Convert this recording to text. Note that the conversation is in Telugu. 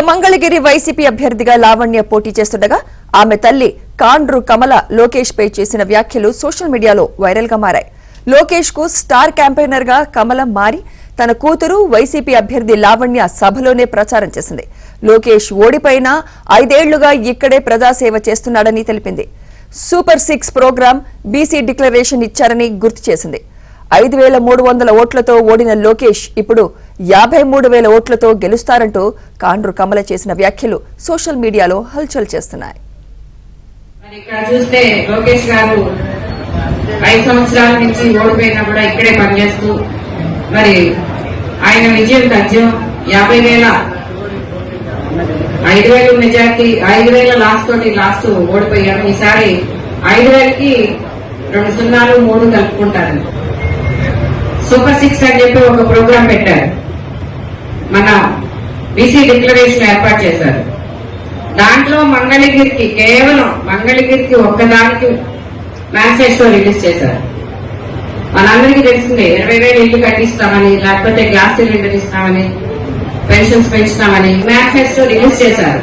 మంగళగిరి వైసీపీ అభ్యర్థిగా లావణ్య పోటీ చేస్తుండగా ఆమె తల్లి కాండ్రు కమల లోకేష్ పై చేసిన వ్యాఖ్యలు సోషల్ మీడియాలో వైరల్ గా మారాయి. లోకేష్ కు స్టార్ క్యాంపెయినర్ గా కమల మారి తన కూతురు వైసీపీ అభ్యర్థి లావణ్య సభలోనే ప్రచారం చేసింది. లోకేష్ ఓడిపోయినా 5 ఏళ్లుగా ఇక్కడే ప్రజాసేవ చేస్తున్నాడని తెలిపింది. సూపర్ 6 ప్రోగ్రాం బీసీ డిక్లరేషన్ ఇచ్చారని గుర్తు చేసింది. 5,300 ఓట్లతో ఓడిన లోకేష్ ఇప్పుడు 53,000 ఓట్లతో గెలుస్తారంటూ కాండ్రు కమల చేసిన వ్యాఖ్యలు సోషల్ మీడియాలో హల్చల్ చేస్తున్నాయి. ఇక్కడ చూస్తే లోకేష్ గారు 5 సంవత్సరాల నుంచి ఓడిపోయినా కూడా ఇక్కడే పనిచేస్తూ మరి ఆయన విజయం తథ్యం 50,000 మెజార్టీ 5,000 లాస్ట్ ఓడిపోయారు. ఈసారి 5,000కి 2 సున్నాలు 3 కలుపుకుంటారు. సూపర్ 6 అని చెప్పి ఒక ప్రోగ్రాం పెట్టారు. మన బీసీ డిక్లరేషన్ ఏర్పాటు చేశారు. దాంట్లో కేవలం మంగళగిరికి ఒక్కదానికి మేనిఫెస్టో రిలీజ్ చేశారు. మనందరికీ తెలిసిందే 20,000 ఇల్లు కట్టిస్తామని, లేకపోతే గ్యాస్ సిలిండర్ ఇస్తామని, పెన్షన్స్ పెంచుతామని మేనిఫెస్టో రిలీజ్ చేశారు.